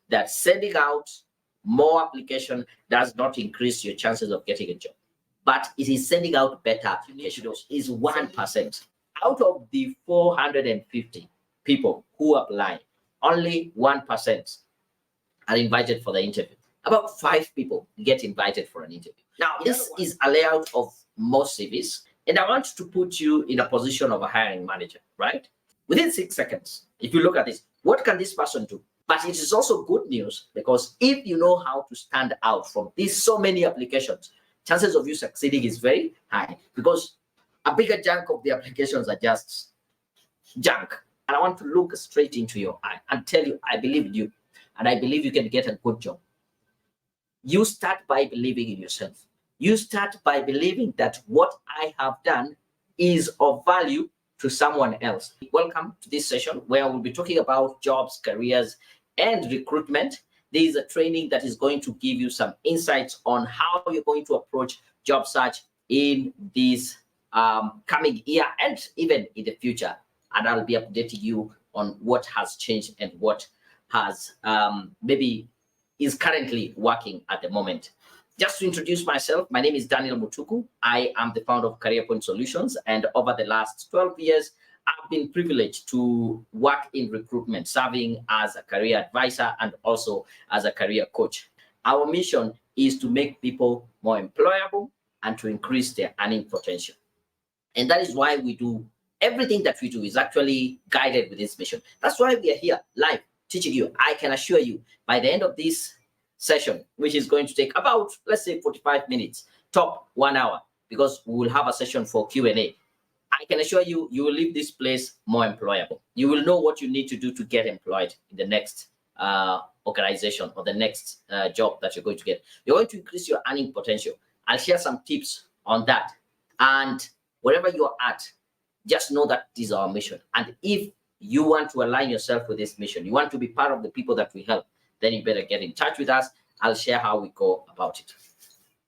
that sending out more application does not increase your chances of getting a job, but it is sending out better applications. Is 1%. Out of the 450 people who apply, only 1% are invited for the interview. About 5 people get invited for an interview. Now, this is a layout of most CVs, and I want to put you in a position of a hiring manager, right? Within 6 seconds, if you look at this, what can this person do? But it is also good news, because if you know how to stand out from these so many applications, chances of you succeeding is very high, because a bigger chunk of the applications are just junk. And I want to look straight into your eye and tell you, I believe in you, and I believe you can get a good job. You start by believing in yourself. You start by believing that what I have done is of value to someone else. Welcome to this session where we'll be talking about jobs, careers, and recruitment. There is a training that is going to give you some insights on how you're going to approach job search in this coming year and even in the future. And I'll be updating you on what has changed and what has maybe is currently working at the moment. Just to introduce myself, my name is Daniel Mutuku. I am the founder of Career Point Solutions, and over the last 12 years, I've been privileged to work in recruitment, serving as a career advisor and also as a career coach. Our mission is to make people more employable and to increase their earning potential. And that is why we do everything that we do is actually guided with this mission. That's why we are here live teaching you. I can assure you, by the end of this session, which is going to take about, let's say, 45 minutes, top 1 hour, because we will have a session for Q&A. I can assure you, you will leave this place more employable. You will know what you need to do to get employed in the next organization or the next job that you're going to get. You're going to increase your earning potential. I'll share some tips on that. And wherever you're at, just know that this is our mission. And if you want to align yourself with this mission, you want to be part of the people that we help, then you better get in touch with us. I'll share how we go about it.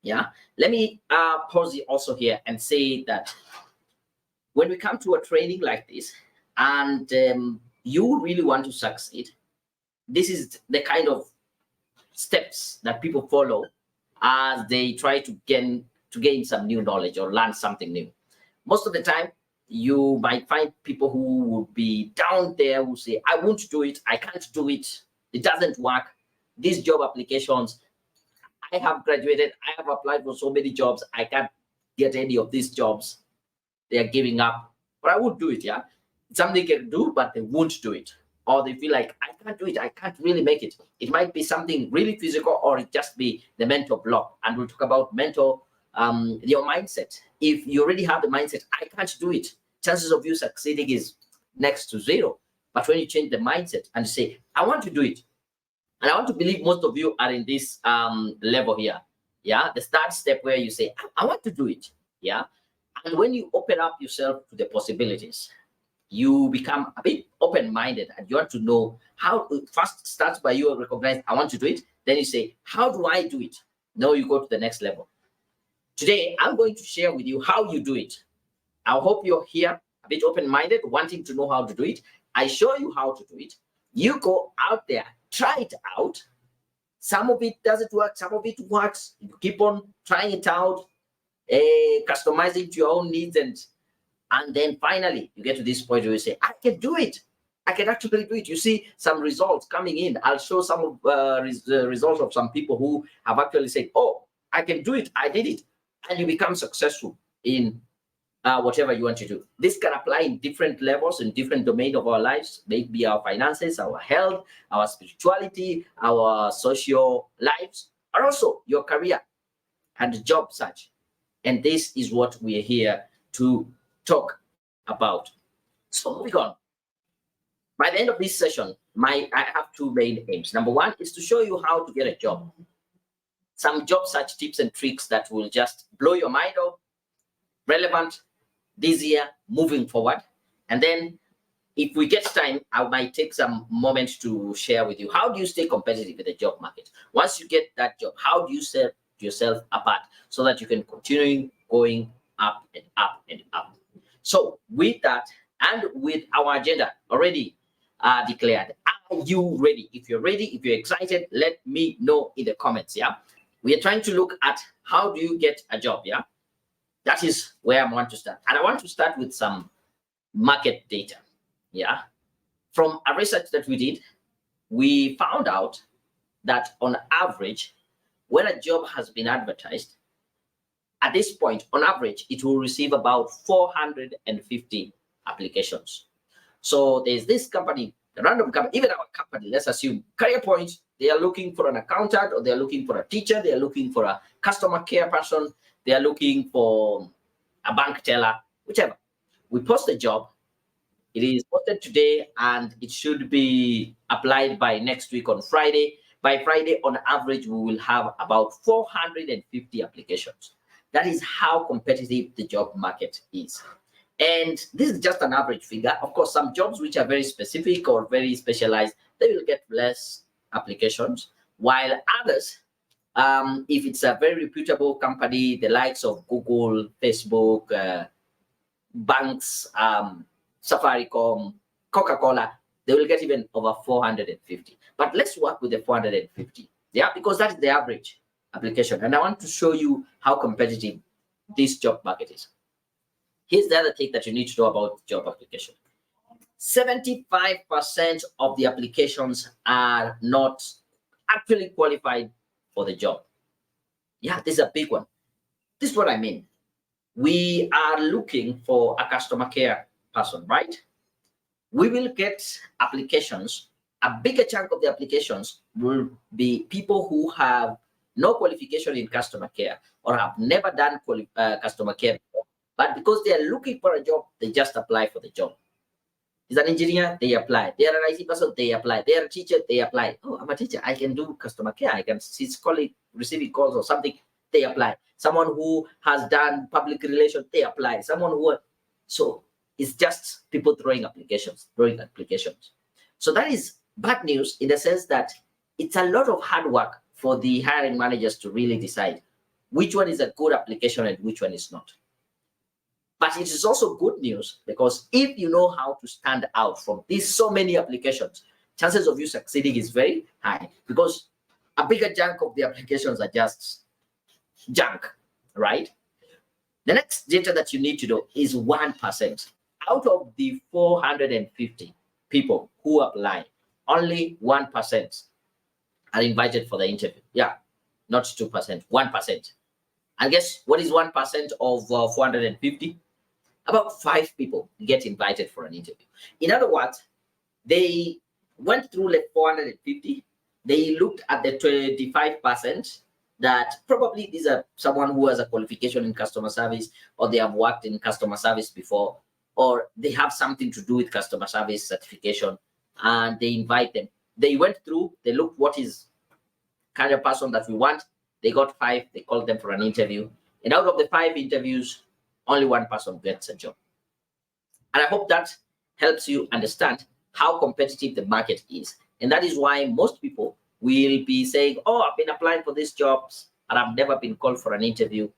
Yeah. Let me pause it also here and say that when we come to a training like this and you really want to succeed, this is the kind of steps that people follow as they try to gain some new knowledge or learn something new. Most of the time, you might find people who will be down there who say, I won't do it, I can't do it, it doesn't work. These job applications, I have graduated, I have applied for so many jobs, I can't get any of these jobs. They are giving up, but I would do it. Yeah, it's something they can do, but they won't do it, or they feel like I can't do it, I can't really make it. It might be something really physical, or it just be the mental block. And we'll talk about mental, your mindset. If you already have the mindset, I can't do it, chances of you succeeding is next to zero. But when you change the mindset and say, I want to do it, and I want to believe most of you are in this level here. Yeah, the third step where you say, I want to do it. Yeah. And when you open up yourself to the possibilities, you become a bit open-minded, and you want to know how. First starts by you recognize, I want to do it. Then you say, how do I do it? Now you go to the next level. Today, I'm going to share with you how you do it. I hope you're here a bit open-minded, wanting to know how to do it. I show you how to do it. You go out there, try it out. Some of it doesn't work, some of it works. You keep on trying it out, customizing to your own needs, and then finally you get to this point where you say, I can do it. I can actually do it. You see some results coming in. I'll show some of the results of some people who have actually said, oh, I can do it. I did it. And you become successful in whatever you want to do. This can apply in different levels, in different domains of our lives, maybe our finances, our health, our spirituality, our social lives, and also your career and job search. And this is what we are here to talk about. So moving on. By the end of this session, I have two main aims. Number one is to show you how to get a job. Some job search tips and tricks that will just blow your mind off, relevant this year, moving forward. And then if we get time, I might take some moments to share with you, how do you stay competitive in the job market? Once you get that job, how do you set yourself apart so that you can continue going up and up and up? So with that, and with our agenda already declared, Are you ready? If you're ready, if you're excited, let me know in the comments. Yeah, we are trying to look at how do you get a job. Yeah, that is where I want to start, and I want to start with some market data. Yeah, from a research that we did, we found out that on average, when a job has been advertised, at this point, on average, it will receive about 450 applications. So there's this company, a random company, even our company, let's assume Career Point, they are looking for an accountant, or they're looking for a teacher, they're looking for a customer care person, they are looking for a bank teller, whichever. We post a job, it is posted today, and it should be applied by next week on Friday. By Friday, on average, we will have about 450 applications. That is how competitive the job market is. And this is just an average figure. Of course, some jobs which are very specific or very specialized, they will get less applications, while others, if it's a very reputable company, the likes of Google, Facebook, banks, Safaricom, Coca-Cola, they will get even over 450. But let's work with the 450, yeah, because that's the average application. And I want to show you how competitive this job market is. Here's the other thing that you need to know about job application. 75% of the applications are not actually qualified for the job. Yeah, this is a big one. This is what I mean. We are looking for a customer care person, right? We will get applications. A bigger chunk of the applications will be people who have no qualification in customer care or have never done customer care before. But because they are looking for a job, they just apply for the job. Is an engineer, they apply. They are an IT person, they apply. They are a teacher, they apply. Oh, I'm a teacher, I can do customer care. I can see calling, receiving calls or something, they apply. Someone who has done public relations, they apply. Someone who, so it's just people throwing applications. So that is bad news in the sense that it's a lot of hard work for the hiring managers to really decide which one is a good application and which one is not. But it is also good news because if you know how to stand out from these so many applications, chances of you succeeding is very high because a bigger chunk of the applications are just junk, right? The next data that you need to know is 1%. Out of the 450 people who apply, only 1% are invited for the interview. Yeah, not 2%, 1%. And guess what is 1% of 450? About 5 people get invited for an interview. In other words, they went through like 450. They looked at the 25% that probably these are someone who has a qualification in customer service, or they have worked in customer service before, or they have something to do with customer service certification, and they invite them. They went through, they looked what is kind of person that we want. They got 5, they called them for an interview. And out of the 5 interviews, only 1 person gets a job. And I hope that helps you understand how competitive the market is. And that is why most people will be saying, oh, I've been applying for these jobs and I've never been called for an interview.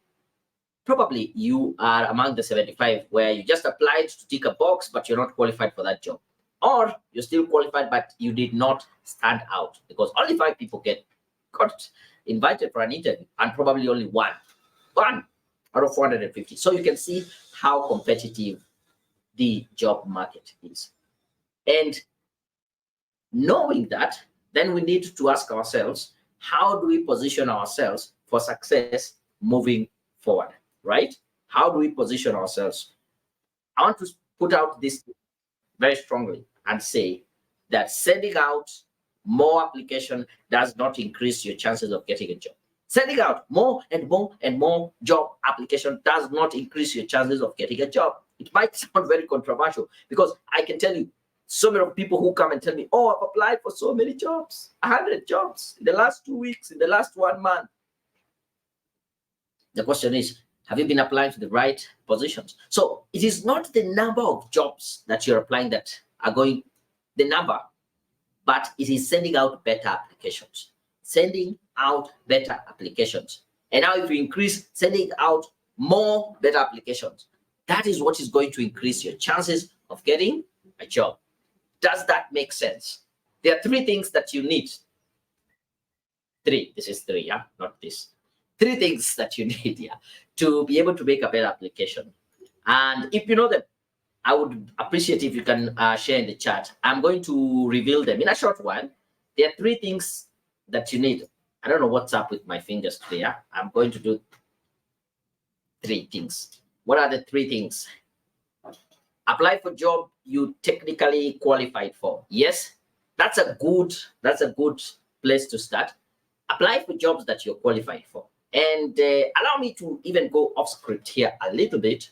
Probably you are among the 75 where you just applied to tick a box, but you're not qualified for that job. Or you're still qualified, but you did not stand out because only 5 people got invited for an interview and probably only one out of 450. So you can see how competitive the job market is. And knowing that, then we need to ask ourselves, how do we position ourselves for success moving forward, right? How do we position ourselves? I want to put out this very strongly and say that sending out more application does not increase your chances of getting a job. Sending out more and more and more job application does not increase your chances of getting a job. It might sound very controversial because I can tell you so many people who come and tell me, oh, I've applied for so many jobs, 100 jobs in the last 2 weeks, in the last 1 month. The question is, have you been applying to the right positions? So it is not the number of jobs that you're applying that are going, the number, but it is sending out better applications. Sending out better applications. And now if you increase sending out more better applications, that is what is going to increase your chances of getting a job. Does that make sense? There are three things that you need. Three. This is three, yeah, not this. Three things that you need, yeah, to be able to make a better application. And if you know them, I would appreciate if you can share in the chat. I'm going to reveal them in a short while. There are three things that you need. I don't know what's up with my fingers today. Yeah? I'm going to do three things. What are the three things? Apply for job you technically qualified for. Yes, that's a good place to start. Apply for jobs that you're qualified for. And allow me to even go off script here a little bit.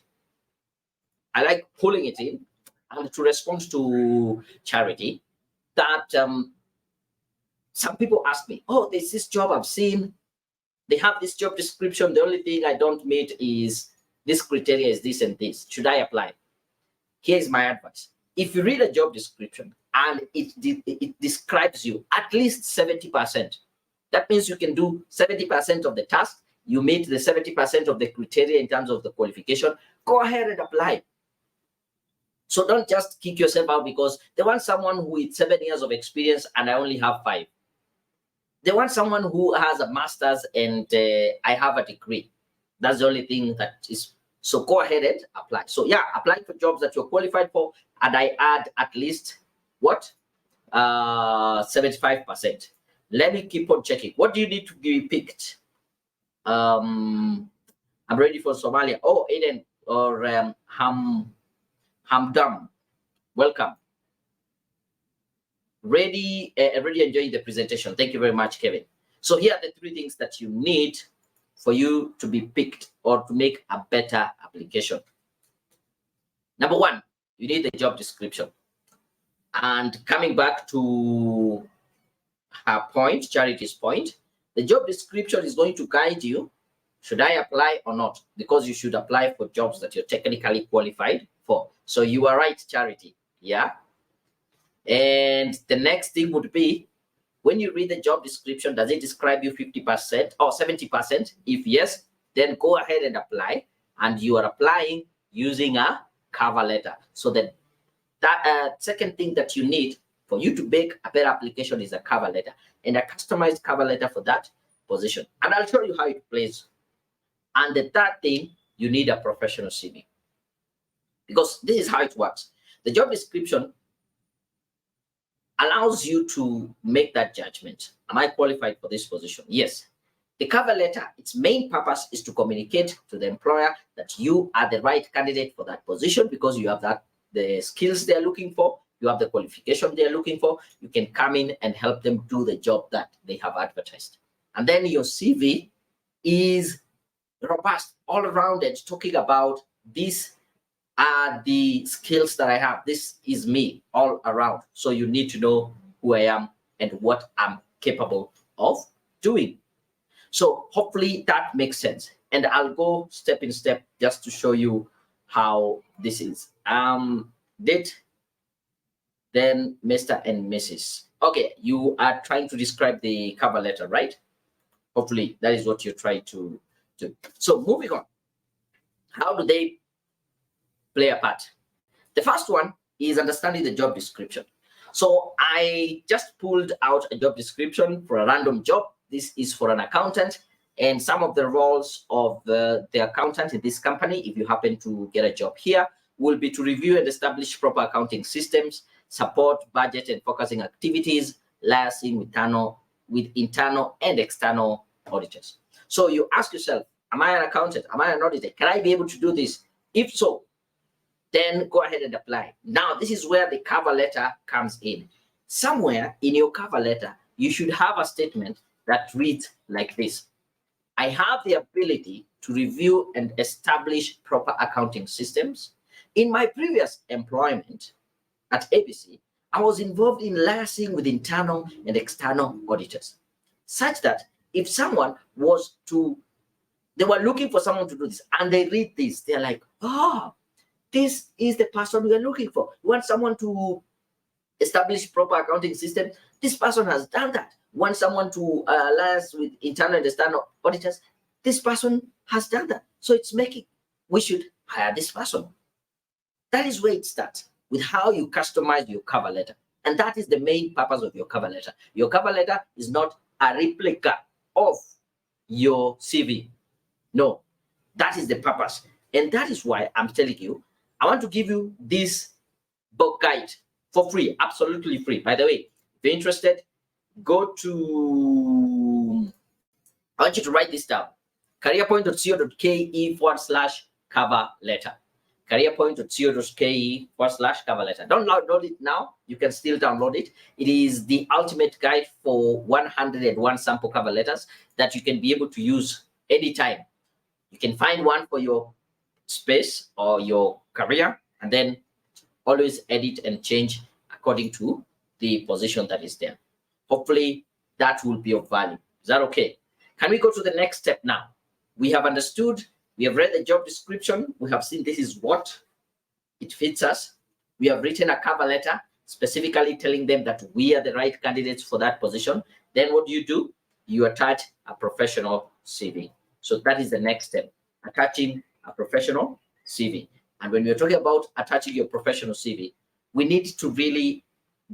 I like pulling it in and to respond to Charity that some people ask me, oh, there's this job I've seen. They have this job description. The only thing I don't meet is this criteria is this and this. Should I apply? Here's my advice. If you read a job description and it describes you at least 70%, that means you can do 70% of the task. You meet the 70% of the criteria in terms of the qualification. Go ahead and apply. So don't just kick yourself out because they want someone with 7 years of experience and I only have 5. They want someone who has a master's and I have a degree. That's the only thing that is. So go ahead and apply. So yeah, apply for jobs that you're qualified for, and I add at least what 75%. Let me keep on checking. What do you need to be picked? I'm ready for Somalia. Oh, Aiden or Hamdam, welcome. Ready enjoying the presentation. Thank you very much, Kevin. So here are the three things that you need for you to be picked or to make a better application. Number one, you need the job description. And coming back to her point, Charity's point, the job description is going to guide you. Should I apply or not? Because you should apply for jobs that you're technically qualified for. So you are right, Charity. Yeah. And the next thing would be, when you read the job description, does it describe you 50% or 70%? If yes, then go ahead and apply. And you are applying using a cover letter. So that second thing that you need for you to make a better application is a cover letter, and a customized cover letter for that position. And I'll show you how it plays. And the third thing, you need a professional CV. Because this is how it works. The job description allows you to make that judgment. Am I qualified for this position? Yes. The cover letter, its main purpose is to communicate to the employer that you are the right candidate for that position because you have the skills they're looking for, you have the qualification they're looking for, you can come in and help them do the job that they have advertised. And then your CV is robust, all around it, talking about these are the skills that I have. This is me all around. So you need to know who I am and what I'm capable of doing. So hopefully that makes sense. And I'll go step in step just to show you how this is. Date, then Mr. and Mrs. Okay, you are trying to describe the cover letter, right? Hopefully that is what you're trying to do. So moving on. How do they play a part? The first one is understanding the job description. So I just pulled out a job description for a random job. This is for an accountant, and some of the roles of the accountant in this company, if you happen to get a job here, will be to review and establish proper accounting systems, support budget and focusing activities, liaising with internal and external auditors. So you ask yourself, am I an accountant? Am I an auditor? Can I be able to do this? If so, then go ahead and apply. Now, this is where the cover letter comes in. Somewhere in your cover letter, you should have a statement that reads like this. I have the ability to review and establish proper accounting systems. In my previous employment at ABC, I was involved in liaising with internal and external auditors, such that if someone was they were looking for someone to do this, and they read this, they're like, oh, this is the person we are looking for. We want someone to establish proper accounting system. This person has done that. We want someone to liaise with internal and external auditors. This person has done that. So it's making, we should hire this person. That is where it starts, with how you customize your cover letter. And that is the main purpose of your cover letter. Your cover letter is not a replica of your CV. No, that is the purpose. And that is why I'm telling you, I want to give you this book guide for free, absolutely free. By the way, if you're interested, go to, I want you to write this down, careerpoint.co.ke/cover letter. careerpoint.co.ke/cover letter. Don't download it now. You can still download it. It is the ultimate guide for 101 sample cover letters that you can be able to use anytime. You can find one for your space or your career, and then always edit and change according to the position that is there. Hopefully that will be of value. Is that okay? Can we go to the next step now? We have understood, we have read the job description, we have seen this is what it fits us. We have written a cover letter specifically telling them that we are the right candidates for that position. Then what do? You attach a professional CV. So that is the next step, attaching a professional CV. And when we're talking about attaching your professional CV, we need to really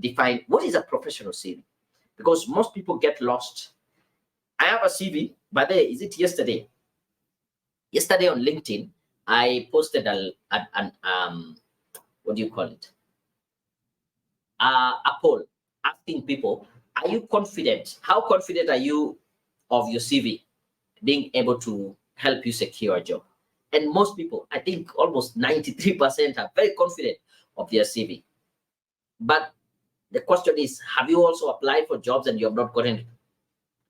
define what is a professional CV, because most people get lost. I have a CV, but is it yesterday? Yesterday on LinkedIn, I posted what do you call it? A poll asking people, are you confident? How confident are you of your CV being able to help you secure a job? And most people, I think almost 93% are very confident of their CV. But the question is, have you also applied for jobs and you have not gotten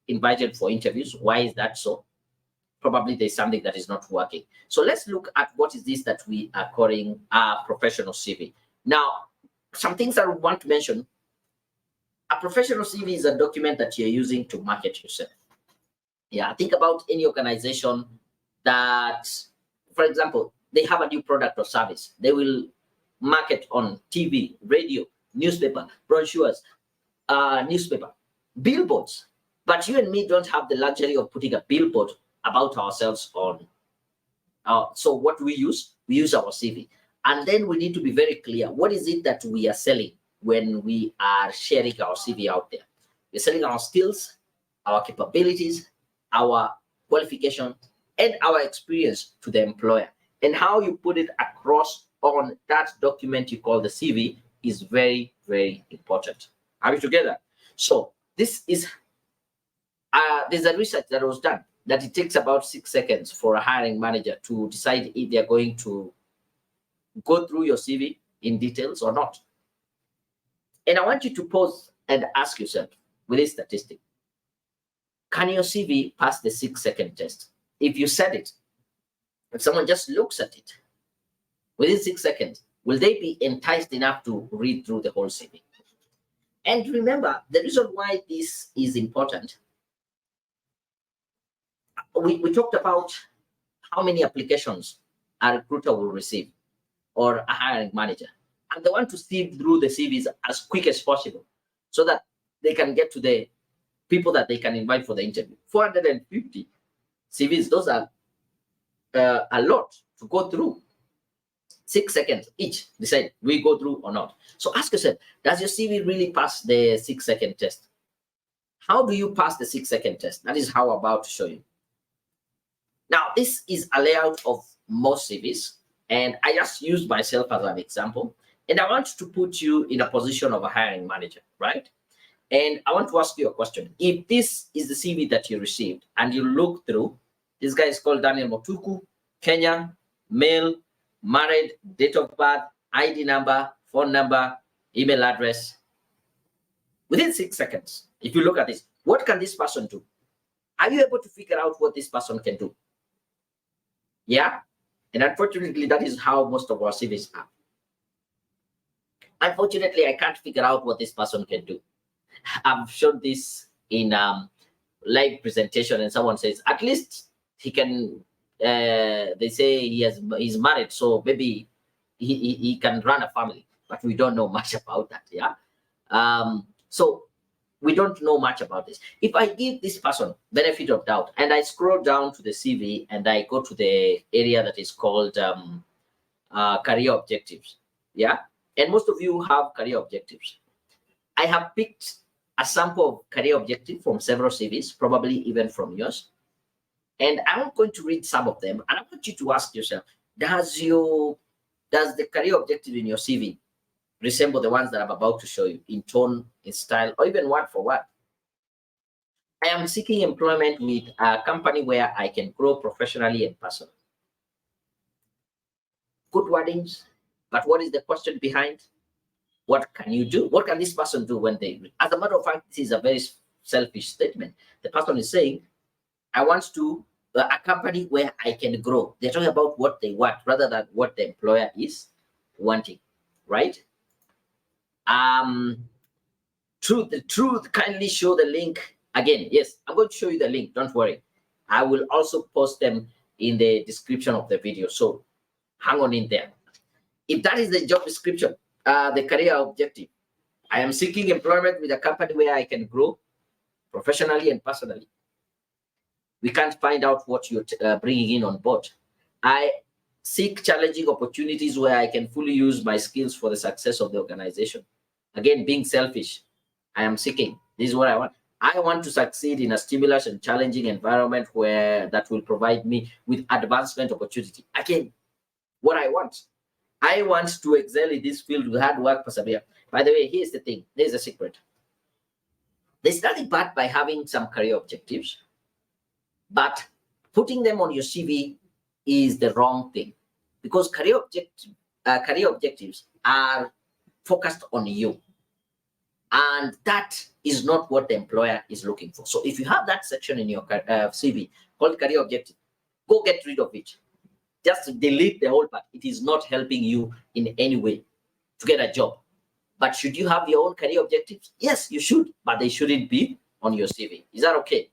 invited for interviews? Why is that so? Probably there's something that is not working. So let's look at what is this that we are calling a professional CV. Now, some things I want to mention. A professional CV is a document that you're using to market yourself. Yeah, think about any organization that, for example, they have a new product or service. They will market on TV, radio, newspaper, brochures, newspaper, billboards. But you and me don't have the luxury of putting a billboard about ourselves on. So what do we use? We use our CV. And then we need to be very clear. What is it that we are selling when we are sharing our CV out there? We're selling our skills, our capabilities, our qualification, and our experience to the employer. And how you put it across on that document you call the CV is very, very important. Are we together? So this is, there's a research that was done that it takes about 6 seconds for a hiring manager to decide if they're going to go through your CV in details or not. And I want you to pause and ask yourself with this statistic, can your CV pass the 6-second test? If you said it, if someone just looks at it within 6 seconds, will they be enticed enough to read through the whole CV? And remember, the reason why this is important, we talked about how many applications a recruiter will receive or a hiring manager. And they want to sieve through the CVs as quick as possible so that they can get to the people that they can invite for the interview. 450 CVs, those are a lot to go through. 6 seconds each, decide we go through or not. So ask yourself, does your CV really pass the 6-second test? How do you pass the 6-second test? That is how I'm about to show you. Now, this is a layout of most CVs, and I just used myself as an example. And I want to put you in a position of a hiring manager, right? And I want to ask you a question. If this is the CV that you received and you look through, this guy is called Daniel Motuku, Kenya, male, married, date of birth, ID number, phone number, email address. Within 6 seconds, if you look at this, what can this person do? Are you able to figure out what this person can do? Yeah? And unfortunately, that is how most of our CVs are. Unfortunately, I can't figure out what this person can do. I've shown this in live presentation, and someone says, at least he can, they say he's married, so maybe he can run a family, but we don't know much about that, yeah? So we don't know much about this. If I give this person benefit of doubt, and I scroll down to the CV, and I go to the area that is called career objectives, yeah? And most of you have career objectives. I have picked a sample of career objective from several CVs, probably even from yours. And I'm going to read some of them. And I want you to ask yourself, does the career objective in your CV resemble the ones that I'm about to show you in tone, in style, or even word for word? I am seeking employment with a company where I can grow professionally and personally. Good wordings, but what is the question behind? What can you do? What can this person do when they? As a matter of fact, this is a very selfish statement. The person is saying, I want to a company where I can grow. They're talking about what they want rather than what the employer is wanting, right? Truth, kindly show the link again. Yes, I'm going to show you the link. Don't worry. I will also post them in the description of the video. So hang on in there. If that is the job description, the career objective, I am seeking employment with a company where I can grow professionally and personally. We can't find out what you're bringing in on board. I seek challenging opportunities where I can fully use my skills for the success of the organization. Again, being selfish, I am seeking. This is what I want. I want to succeed in a stimulus and challenging environment where that will provide me with advancement opportunity. Again, what I want. I want to excel in this field with hard work, persevere. By the way, here's the thing. There's a secret. There's nothing bad by having some career objectives, but putting them on your CV is the wrong thing, because career objectives are focused on you, and that is not what the employer is looking for. So if you have that section in your CV called career objective, go get rid of it. Just delete the whole part. It is not helping you in any way to get a job. But should you have your own career objectives? Yes, you should, but they shouldn't be on your CV. Is that okay?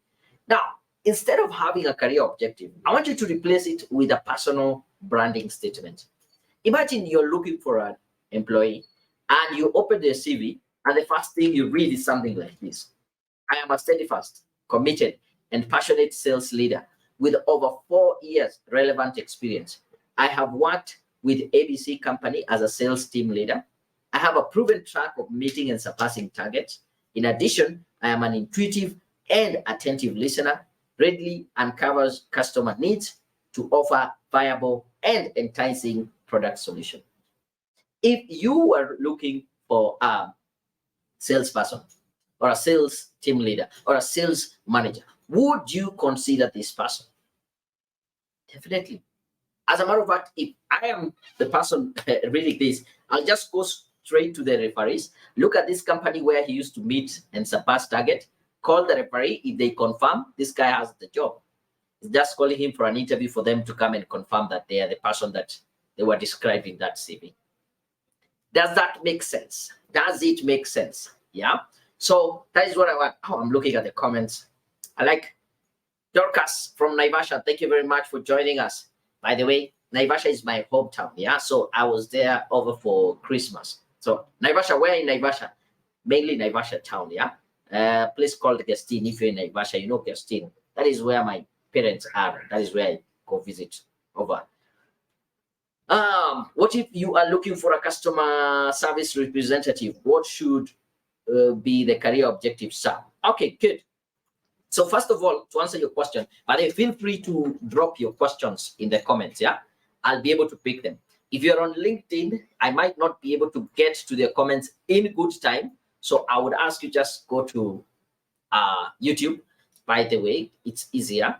Now, instead of having a career objective, I want you to replace it with a personal branding statement. Imagine you're looking for an employee and you open their CV and the first thing you read is something like this. I am a steadfast, committed, and passionate sales leader with over 4 years relevant experience. I have worked with ABC Company as a sales team leader. I have a proven track of meeting and surpassing targets. In addition, I am an intuitive and attentive listener, readily uncovers customer needs to offer viable and enticing product solution. If you were looking for a salesperson or a sales team leader or a sales manager, would you consider this person? Definitely. As a matter of fact, if I am the person reading this, I'll just go straight to the referees. Look at this company where he used to meet and surpass target. Call the referee. If they confirm, this guy has the job. It's just calling him for an interview for them to come and confirm that they are the person that they were described in that CV. Does that make sense? Does it make sense? Yeah. So that is what I want. Oh, I'm looking at the comments. I like Dorcas from Naivasha. Thank you very much for joining us. By the way, Naivasha is my hometown. Yeah. So I was there over for Christmas. So Naivasha, where in Naivasha? Mainly Naivasha town. Yeah. Place called Gastine. If you're in Naivasha, you know Gastine. That is where my parents are. That is where I go visit over. What if you are looking for a customer service representative? What should be the career objective, sir? Okay, good. So first of all, to answer your question, but feel free to drop your questions in the comments. Yeah, I'll be able to pick them. If you're on LinkedIn, I might not be able to get to the comments in good time. So I would ask you just go to YouTube. By the way, it's easier.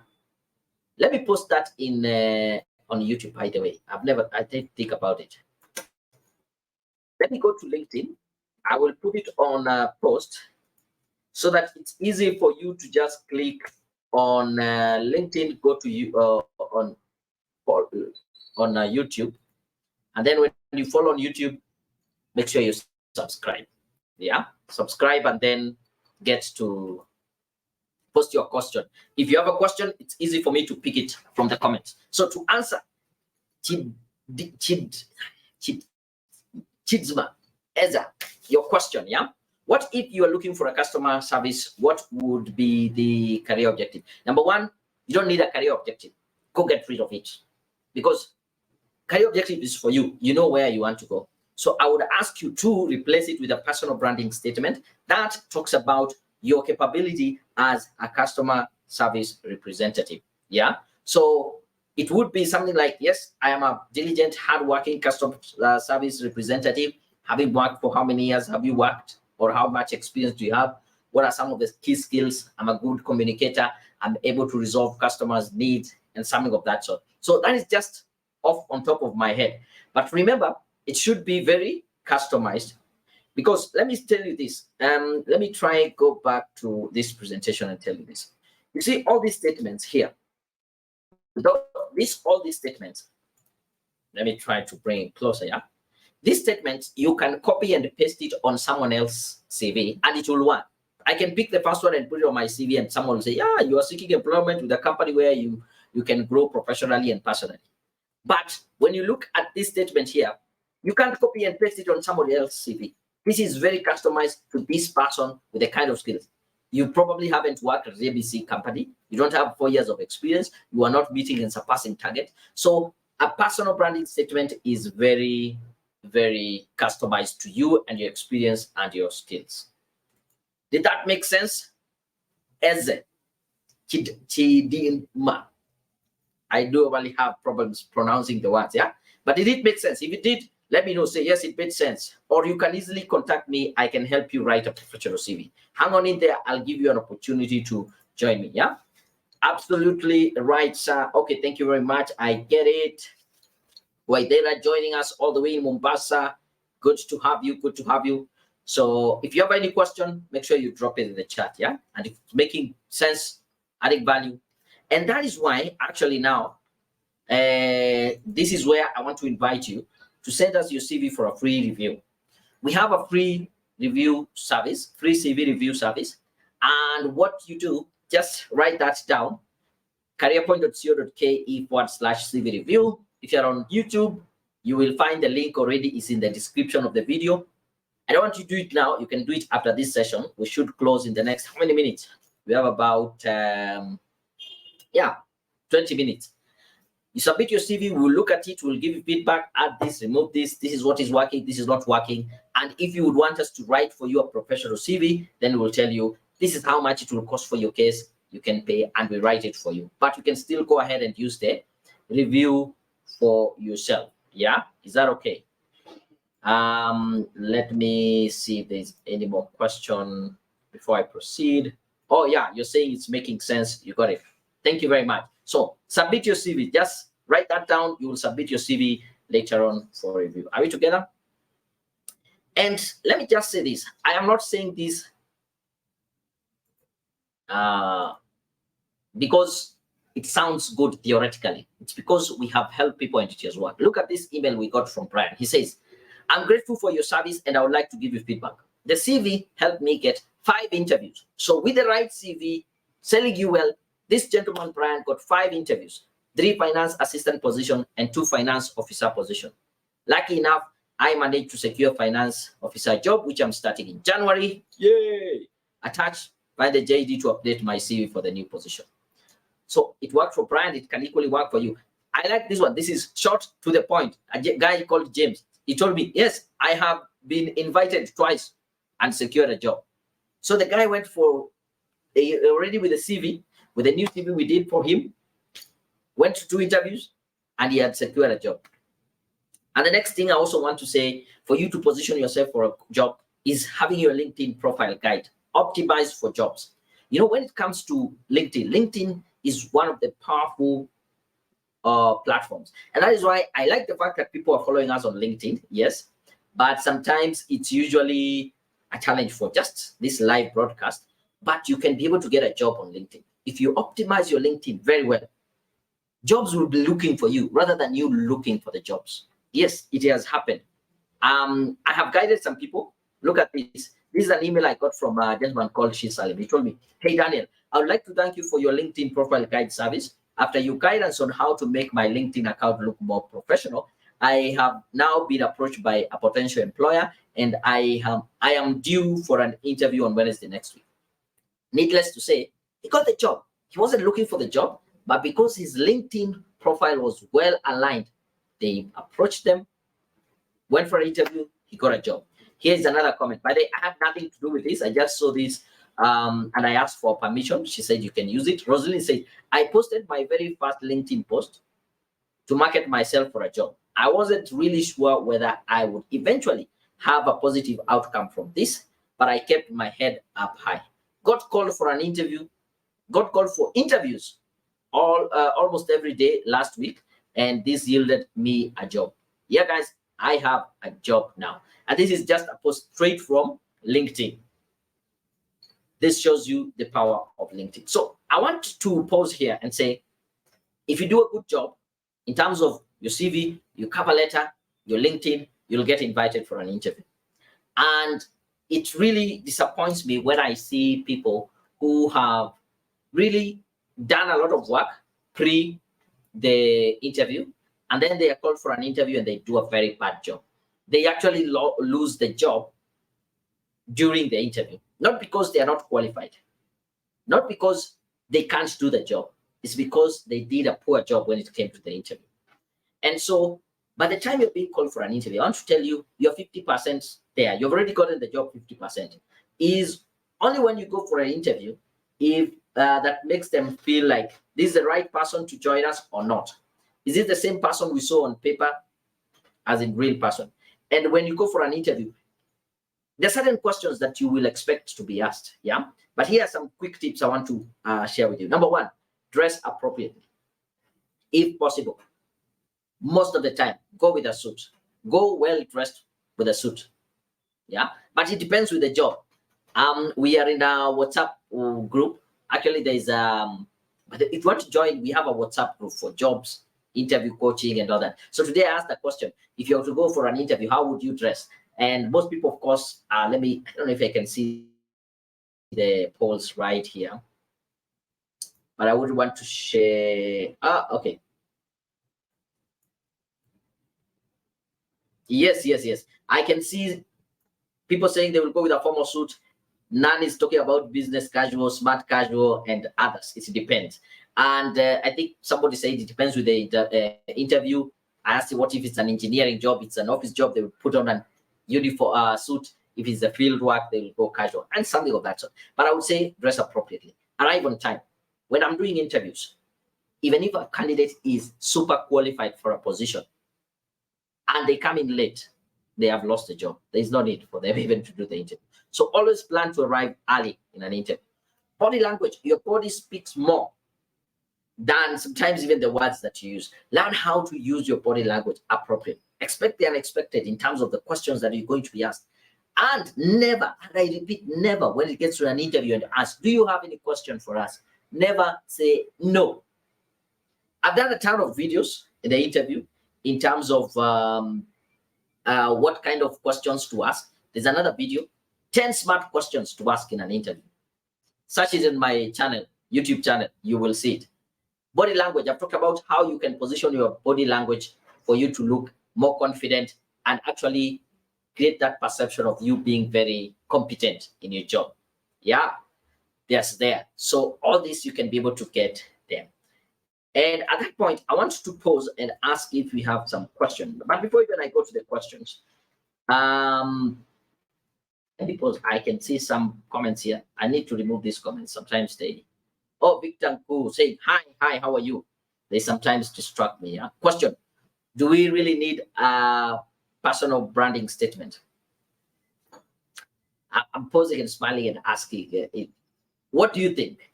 Let me post that in on YouTube. By the way, I didn't think about it. Let me go to LinkedIn. I will put it on a post so that it's easy for you to just click on LinkedIn. Go to you on YouTube, and then when you follow on YouTube, make sure you subscribe. Yeah, subscribe and then get to post your question. If you have a question, it's easy for me to pick it from the comments. So to answer, Chidzma Eza, your question, yeah? What if you are looking for a customer service? What would be the career objective? Number one, you don't need a career objective. Go get rid of it, because career objective is for you. You know where you want to go. So I would ask you to replace it with a personal branding statement that talks about your capability as a customer service representative. Yeah. So it would be something like, yes, I am a diligent, hardworking customer service representative. Having worked for how many years have you worked, or how much experience do you have? What are some of the key skills? I'm a good communicator. I'm able to resolve customers' needs and something of that sort. So that is just off on top of my head. But remember, it should be very customized, because let me tell you this. Let me try go back to this presentation and tell you this. You see all these statements here. All these statements. Let me try to bring it closer. Yeah. These statements, you can copy and paste it on someone else's CV and it will work. I can pick the first one and put it on my CV, and someone will say, yeah, you are seeking employment with a company where you can grow professionally and personally. But when you look at this statement here, you can't copy and paste it on somebody else's CV. This is very customized to this person with the kind of skills. You probably haven't worked at the ABC company. You don't have 4 years of experience. You are not meeting and surpassing target. So a personal branding statement is very, very customized to you and your experience and your skills. Did that make sense? Eze Chidinma. I do really have problems pronouncing the words, yeah? But did it make sense? If it did, let me know. Say, yes, it made sense. Or you can easily contact me. I can help you write a professional CV. Hang on in there. I'll give you an opportunity to join me, yeah? Absolutely right, sir. Okay, thank you very much. I get it. Waidera joining us all the way in Mombasa. Good to have you. Good to have you. So if you have any question, make sure you drop it in the chat, yeah? And if it's making sense, adding value. And that is why, actually now, this is where I want to invite you to send us your CV for a free review. We have a free review service, free CV review service. And what you do, just write that down, careerpoint.co.ke/CV review. If you're on YouTube, you will find the link already. It's in the description of the video. I don't want you to do it now. You can do it after this session. We should close in the next, how many minutes? We have about, 20 minutes. You submit your CV, we'll look at it, we'll give you feedback, add this, remove this, this is what is working, this is not working. And if you would want us to write for you a professional CV, then we'll tell you, this is how much it will cost for your case, you can pay, and we write it for you. But you can still go ahead and use the review for yourself. Yeah, is that okay? Let me see if there's any more question before I proceed. Oh yeah, you're saying it's making sense. You got it. Thank you very much. So submit your CV. Just write that down. You will submit your CV later on for review. Are we together? And let me just say this. I am not saying this because it sounds good theoretically. It's because we have helped people in it as well. Look at this email we got from Brian. He says, I'm grateful for your service and I would like to give you feedback. The CV helped me get 5 interviews. So with the right CV, selling you well, this gentleman, Brian, got 5 interviews, 3 finance assistant position and 2 finance officer position. Lucky enough, I managed to secure finance officer job, which I'm starting in January. Yay! Attach by the JD to update my CV for the new position. So it worked for Brian. It can equally work for you. I like this one. This is short to the point. A guy called James. He told me, yes, I have been invited twice and secured a job. So the guy went for already with a CV, with a new CV we did for him, went to 2 interviews, and he had secured a job. And the next thing I also want to say, for you to position yourself for a job, is having your LinkedIn profile guide optimized for jobs. You know, when it comes to LinkedIn is one of the powerful platforms. And that is why I like the fact that people are following us on LinkedIn, yes, but sometimes it's usually a challenge for just this live broadcast, but you can be able to get a job on LinkedIn. If you optimize your LinkedIn very well, jobs will be looking for you rather than you looking for the jobs. Yes, it has happened. I have guided some people. Look at this. This is an email I got from a gentleman called Shisalim. He told me, hey, Daniel, I would like to thank you for your LinkedIn profile guide service. After your guidance on how to make my LinkedIn account look more professional, I have now been approached by a potential employer and I am due for an interview on Wednesday next week. Needless to say, he got the job. He wasn't looking for the job, but because his LinkedIn profile was well aligned, they approached them, went for an interview, he got a job. Here's another comment. By the way, I have nothing to do with this. I just saw this and I asked for permission. She said you can use it. Rosalind said, I posted my very first LinkedIn post to market myself for a job. I wasn't really sure whether I would eventually have a positive outcome from this, but I kept my head up high. Got called for an interview, got called for interviews almost every day last week, and this yielded me a job. Yeah, guys, I have a job now. And this is just a post straight from LinkedIn. This shows you the power of LinkedIn. So I want to pause here and say, if you do a good job in terms of your CV, your cover letter, your LinkedIn, you'll get invited for an interview. And it really disappoints me when I see people who have really done a lot of work pre the interview, and then they are called for an interview and they do a very bad job. They actually lose the job during the interview, not because they are not qualified, not because they can't do the job. It's because they did a poor job when it came to the interview. And so by the time you're being called for an interview, I want to tell you, you're 50% there. You've already gotten the job 50%. Is only when you go for an interview, if that makes them feel like this is the right person to join us or not. Is it the same person we saw on paper as in real person? And when you go for an interview, there are certain questions that you will expect to be asked. Yeah. But here are some quick tips I want to share with you. Number one, dress appropriately. If possible, most of the time, go with a suit. Go well dressed with a suit. Yeah. But it depends with the job. We are in a WhatsApp group. Actually, there's if you want to join, we have a WhatsApp group for jobs, interview coaching, and all that. So today I asked the question: if you were to go for an interview, how would you dress? And most people, of course, I don't know if I can see the polls right here, but I would want to share. Okay. Yes. I can see people saying they will go with a formal suit. None is talking about business casual, smart casual, and others. It depends. And I think somebody said it depends with the interview. I asked you, what if it's an engineering job? It's an office job. They will put on an uniform suit. If it's a field work, they will go casual and something of that sort. But I would say dress appropriately. Arrive on time. When I'm doing interviews, even if a candidate is super qualified for a position and they come in late, they have lost the job. There is no need for them even to do the interview. So always plan to arrive early in an interview. Body language, your body speaks more than sometimes even the words that you use. Learn how to use your body language appropriately. Expect the unexpected in terms of the questions that you're going to be asked. And never, and I repeat, never, when it gets to an interview and ask, do you have any question for us? Never say no. I've done a ton of videos in the interview in terms of what kind of questions to ask. There's another video, 10 smart questions to ask in an interview. Search it in my channel, YouTube channel, you will see it. Body language, I've talked about how you can position your body language for you to look more confident and actually create that perception of you being very competent in your job. Yeah, that's there. So all this you can be able to get them. And at that point, I want to pause and ask if we have some questions. But before even I go to the questions, because I can see some comments here. I need to remove these comments. Sometimes they, Victor Koo saying, hi, how are you? They sometimes distract me. Yeah? Question, do we really need a personal branding statement? I'm pausing and smiling and asking, what do you think?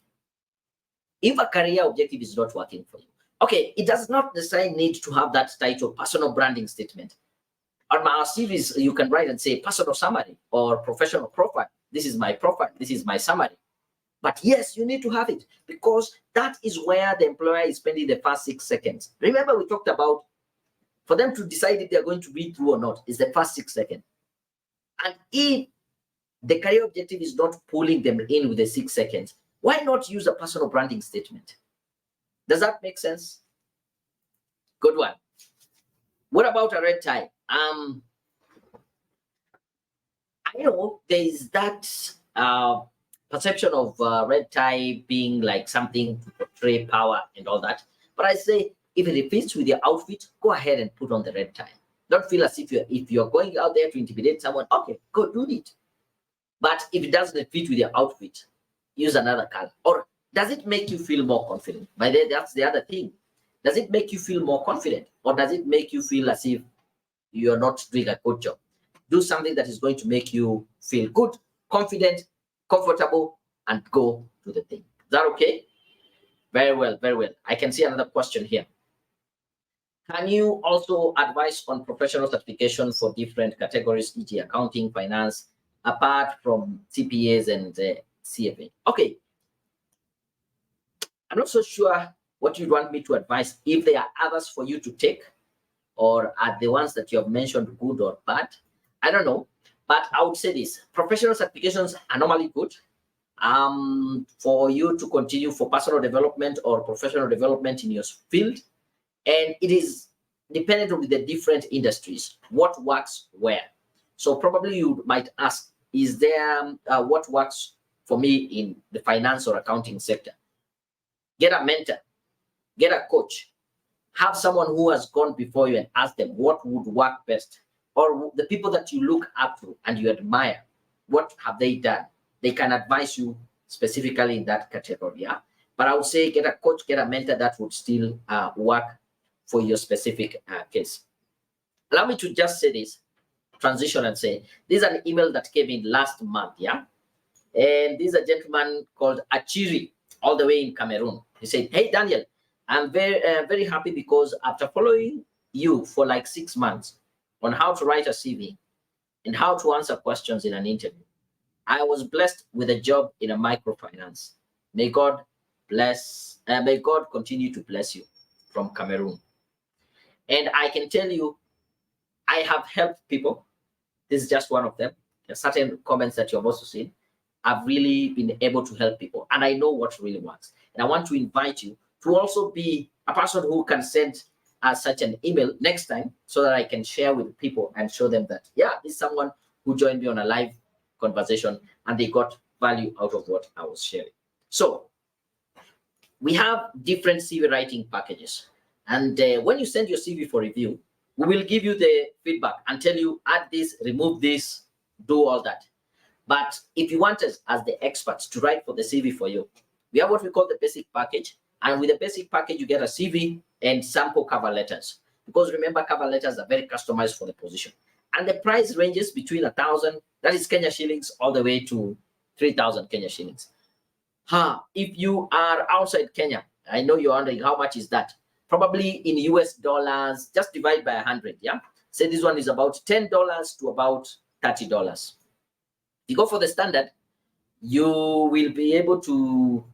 If a career objective is not working for you, okay, it does not necessarily need to have that title, personal branding statement. On my series, you can write and say personal summary or professional profile. This is my profile. This is my summary. But yes, you need to have it because that is where the employer is spending the first 6 seconds. Remember, we talked about for them to decide if they're going to read through or not is the first 6 seconds. And if the career objective is not pulling them in with the 6 seconds, why not use a personal branding statement? Does that make sense? Good one. What about a red tie? I know there is that perception of red tie being like something to portray power and all that. But I say, if it fits with your outfit, go ahead and put on the red tie. Don't feel as if you're going out there to intimidate someone. Okay, go do it. But if it doesn't fit with your outfit, use another color. Or does it make you feel more confident? By the way, that's the other thing. Does it make you feel more confident, or does it make you feel as if you're not doing a good job? Do something that is going to make you feel good, confident, comfortable, and go to the thing. Is that okay? Very well, very well. I can see another question here. Can you also advise on professional certification for different categories, e.g. accounting, finance, apart from CPAs and CFA? Okay. I'm not so sure what you'd want me to advise, if there are others for you to take, or are the ones that you have mentioned good or bad? I don't know. But I would say this: professional certifications are normally good for you to continue for personal development or professional development in your field. And it is dependent on the different industries, what works where. So probably you might ask, is there what works for me in the finance or accounting sector? Get a mentor, get a coach, have someone who has gone before you and ask them what would work best. Or the people that you look up to and you admire, what have they done? They can advise you specifically in that category. Yeah? But I would say get a coach, get a mentor that would still work for your specific case. Allow me to just say this, transition, and say, this is an email that came in last month. Yeah. And this is a gentleman called Achiri, all the way in Cameroon. He said, hey, Daniel, I'm very happy because after following you for like 6 months on how to write a CV and how to answer questions in an interview, I was blessed with a job in a microfinance. May God continue to bless you, from Cameroon. And I can tell you, I have helped people. This is just one of them. There are certain comments that you've also seen. I've really been able to help people, and I know what really works. And I want to invite you to also be a person who can send such an email next time, so that I can share with people and show them that, yeah, this is someone who joined me on a live conversation and they got value out of what I was sharing. So we have different CV writing packages. And when you send your CV for review, we will give you the feedback and tell you, add this, remove this, do all that. But if you want us as the experts to write for the CV for you, we have what we call the basic package. And with the basic package, you get a CV and sample cover letters. Because remember, cover letters are very customized for the position. And the price ranges between 1,000, that is Kenya shillings, all the way to 3,000 Kenya shillings. If you are outside Kenya, I know you're wondering, how much is that? Probably in US dollars, just divide by 100, yeah? Say this one is about $10 to about $30. If you go for the standard, you will be able to,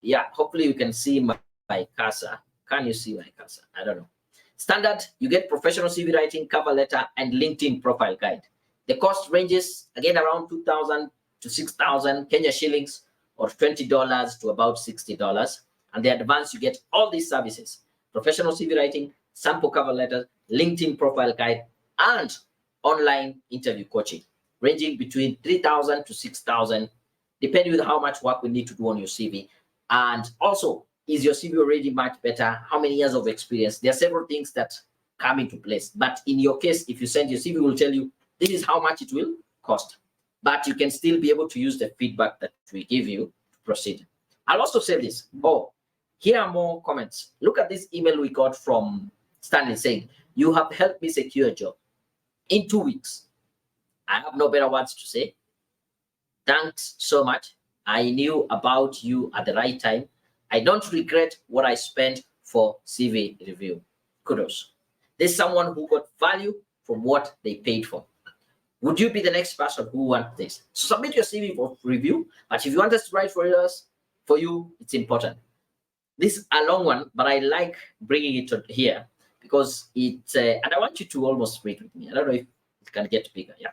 yeah, hopefully you can see my cursor. Can you see my cursor? I don't know. Standard, you get professional CV writing, cover letter, and LinkedIn profile guide. The cost ranges, again, around 2,000 to 6,000 Kenya shillings, or $20 to about $60. And the advance, you get all these services: professional CV writing, sample cover letter, LinkedIn profile guide, and online interview coaching, ranging between 3,000 to 6,000, depending on how much work we need to do on your CV. And also, is your CV already much better? How many years of experience? There are several things that come into place. But in your case, if you send your CV, we'll tell you this is how much it will cost. But you can still be able to use the feedback that we give you to proceed. I'll also say this. Oh, here are more comments. Look at this email we got from Stanley saying, you have helped me secure a job in 2 weeks. I have no better words to say. Thanks so much. I knew about you at the right time. I don't regret what I spent for CV review. Kudos. There's someone who got value from what they paid for. Would you be the next person who wants this? So submit your CV for review. But if you want us to write for you, it's important. This is a long one, but I like bringing it here because it's, and I want you to almost read with me. I don't know if it can get bigger. Yeah.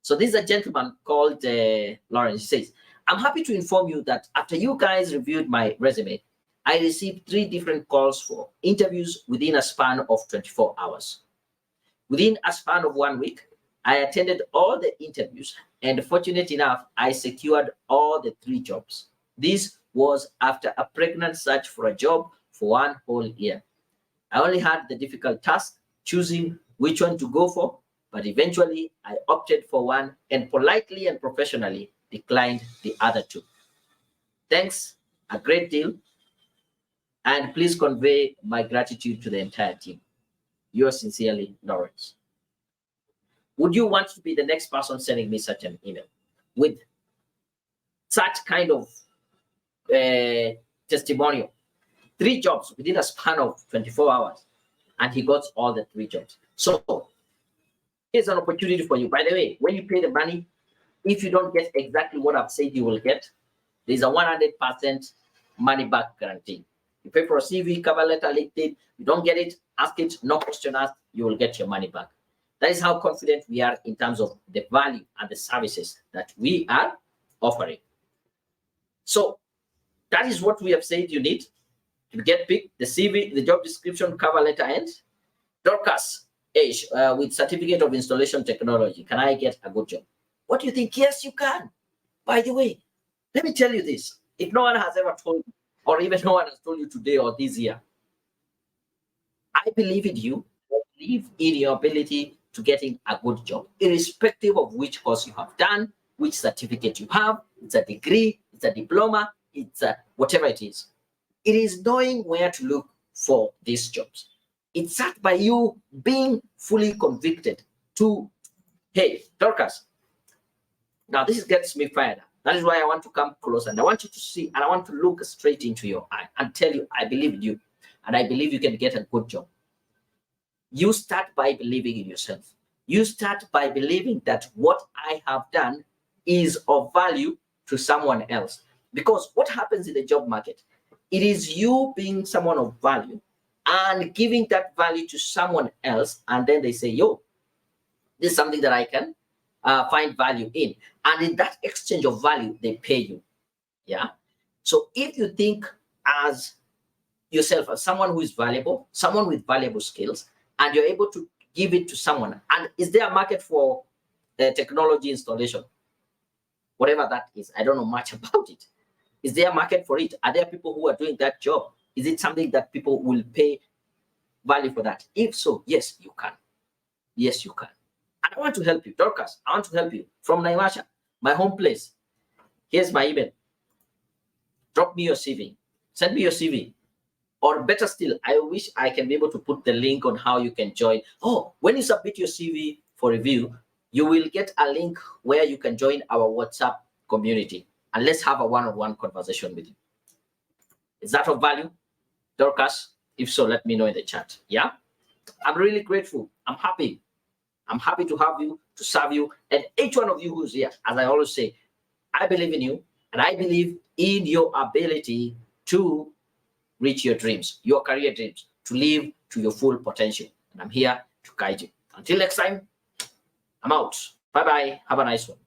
So this is a gentleman called Lawrence. He says, I'm happy to inform you that after you guys reviewed my resume, I received 3 different calls for interviews within a span of 24 hours. Within a span of 1 week, I attended all the interviews, and fortunate enough, I secured all the 3 jobs. This was after a pregnant search for a job for 1 whole year. I only had the difficult task choosing which one to go for, but eventually I opted for one and politely and professionally declined the other two. Thanks a great deal, and please convey my gratitude to the entire team. Yours sincerely, Lawrence. Would you want to be the next person sending me such an email with such kind of testimonial? 3 jobs within a span of 24 hours, and he got all the 3 jobs. So here's an opportunity for you. By the way, when you pay the money, if you don't get exactly what I've said you will get, there's a 100% money back guarantee. You pay for a CV, cover letter, LinkedIn, you don't get it, ask it, no question asked, you will get your money back. That is how confident we are in terms of the value and the services that we are offering. So that is what we have said you need to get picked: the CV, the job description, cover letter, and Dorcas H with certificate of installation technology. Can I get a good job? What do you think? Yes, you can. By the way, let me tell you this. If no one has ever told you, or even no one has told you today or this year, I believe in you. I believe in your ability to getting a good job, irrespective of which course you have done, which certificate you have. It's a degree, it's a diploma, it's a whatever it is. It is knowing where to look for these jobs. It's that by you being fully convicted to, hey, Dorcas, now this gets me fired up. That is why I want to come close, and I want you to see, and I want to look straight into your eye and tell you, I believe in you, and I believe you can get a good job. You start by believing in yourself. You start by believing that what I have done is of value to someone else. Because what happens in the job market, it is you being someone of value and giving that value to someone else, and then they say, yo, this is something that I can find value in. And in that exchange of value, they pay you. Yeah. So if you think as yourself as someone who is valuable, someone with valuable skills, and you're able to give it to someone, and is there a market for technology installation? Whatever that is, I don't know much about it. Is there a market for it? Are there people who are doing that job? Is it something that people will pay value for that? If so, yes, you can. Yes, you can. And I want to help you. Dorcas, I want to help you from Naivasha, my home place. Here's my email. Drop me your CV. Send me your CV. Or better still, I wish I can be able to put the link on how you can join. Oh, when you submit your CV for review, you will get a link where you can join our WhatsApp community. And let's have a one-on-one conversation with you. Is that of value, Dorcas? If so, let me know in the chat. Yeah, I'm really grateful. I'm happy. I'm happy to have you, to serve you, and each one of you who's here. As I always say, I believe in you, and I believe in your ability to reach your dreams, your career dreams, to live to your full potential. And I'm here to guide you. Until next time, I'm out. Bye-bye. Have a nice one.